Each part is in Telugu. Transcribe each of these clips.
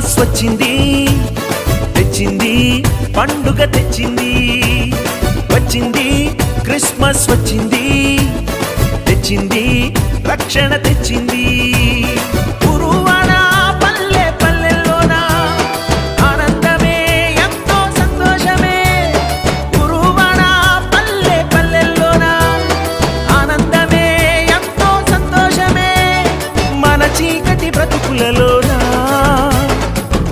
క్రిస్మస్ వచ్చింది తెచ్చింది పండుగ తెచ్చింది వచ్చింది క్రిస్మస్ వచ్చింది తెచ్చింది రక్షణ తెచ్చింది గురువాడ పల్లె పల్లెల్లోన ఆనందమే ఎంతో సంతోషమే గురువాడ పల్లె పల్లెల్లోన ఆనందమే ఎంతో సంతోషమే మన చీకటి బ్రతుకులలోన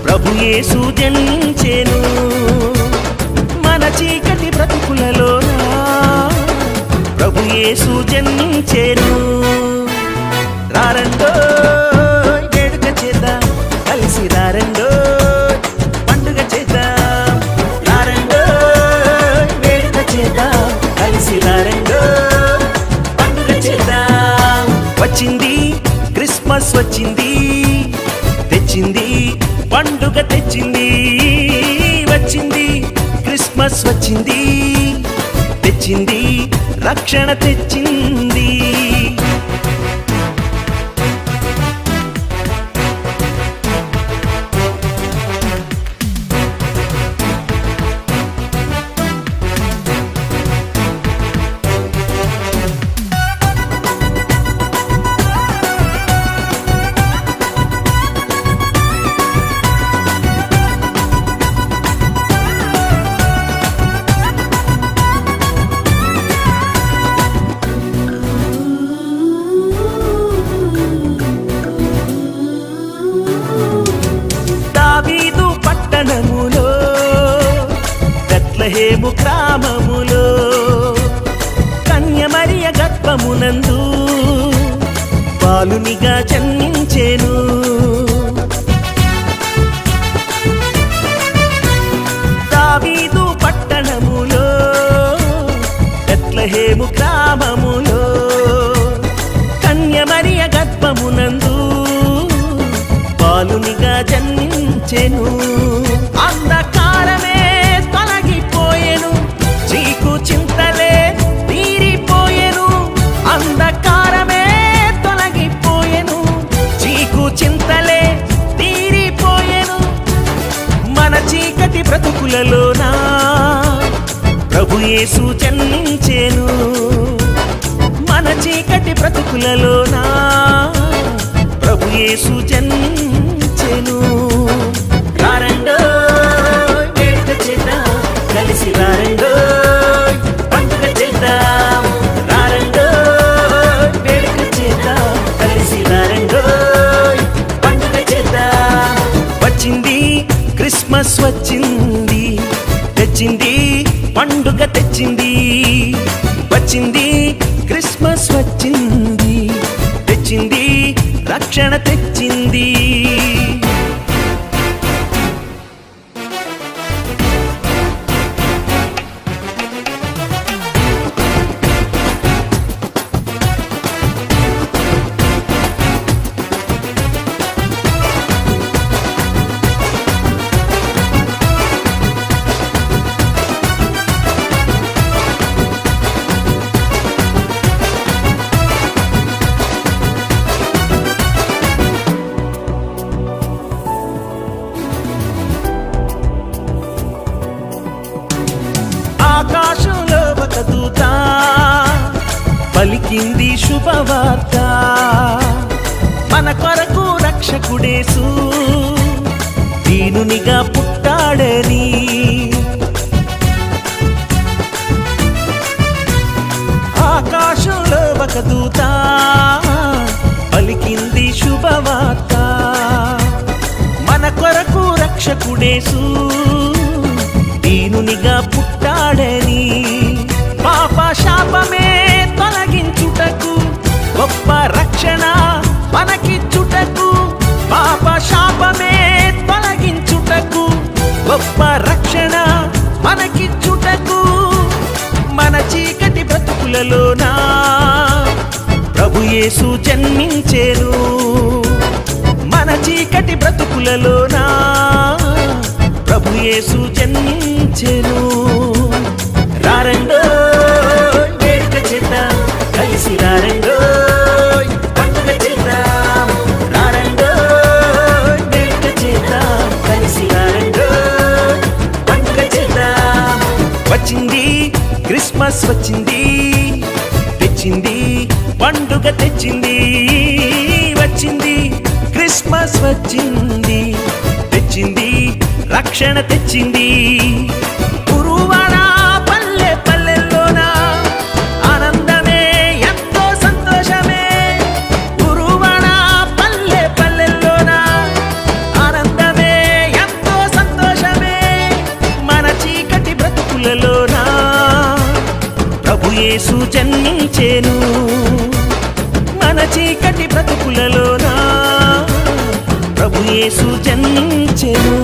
ప్రభు యేసు జనించెను మన చీకటి బ్రతుకులలోన ప్రభు యేసు జనించెను రారండో వేడుక చేద్దాం కలిసి రారండో పండుగ చేద్దాం రారండో వేడుక చేద్దాం కలిసి రారండో పండుగ చేద్దాం వచ్చింది క్రిస్మస్ వచ్చింది తెచ్చింది పండుగ తెచ్చింది వచ్చింది క్రిస్మస్ వచ్చింది తెచ్చింది రక్షణ తెచ్చింది బెత్లెహేము గ్రామములో కన్య మరియ గర్భమునందు బాలునిగా జన్మించెను దావీదు పట్టణములో బెత్లెహేము గ్రామములో కన్య మరియ గర్భమునందు బాలునిగా జన్మించెను అంధకారమే తొలగిపోయెను చీకు చింతలే తీరిపోయెను అంధకారమే తొలగిపోయెను చీకు చింతలే తీరిపోయెను మన చీకటి బ్రతుకులలోన ప్రభు యేసు జన్మించెను మన చీకటి బ్రతుకులలోన ప్రభు యేసు జన్మించెను రారండో వేడుక చేద్దాం కలిసి రారండో పండుగ చేద్దాం రారండో వేడుక చేద్దాం కలిసి రారండో పండుగ చేద్దాం వచ్చింది క్రిస్మస్ వచ్చింది తెచ్చింది పండుగ తెచ్చింది వచ్చింది క్రిస్మస్ వచ్చింది తెచ్చింది రక్షణ తెచ్చింది ఆకాశంలో ఒక దూత పలికింది శుభవార్త మన కొరకు రక్షకుడేసు దీనునిగా పుట్టాడని ఆకాశంలో ఒక దూత పలికింది శుభవార్త మన కొరకు రక్షకుడేసు దీనునిగా పుట్టాడని పాప శాపమే తొలగించుటకు గొప్ప రక్షణ మనకిచ్చుటకు పాప శాపమే తొలగించుటకు గొప్ప రక్షణ మనకిచ్చుటకు మన చీకటి బ్రతుకులలోన ప్రభు యేసు జన్మించెను మన చీకటి బ్రతుకులలోన ప్రభు యేసు జన్మించెను రారండో వేడుక చేద్దాం కలిసి రారండో పండుగ చేద్దాం రారండో వేడుక చేద్దాం పండుగ తెచ్చింది వచ్చింది క్రిస్మస్ వచ్చింది తెచ్చింది రక్షణ తెచ్చింది గురువాడ పల్లె పల్లెల్లోన ఆనందమే ఎంతో సంతోషమే గురువాడ పల్లె పల్లెల్లోన ఆనందమే ఎంతో సంతోషమే మన చీకటి బ్రతుకులలోన ప్రభు యేసు జన్మించెను మన చీకటి బ్రతుకులలోన ప్రభు యేసు జన్మించెను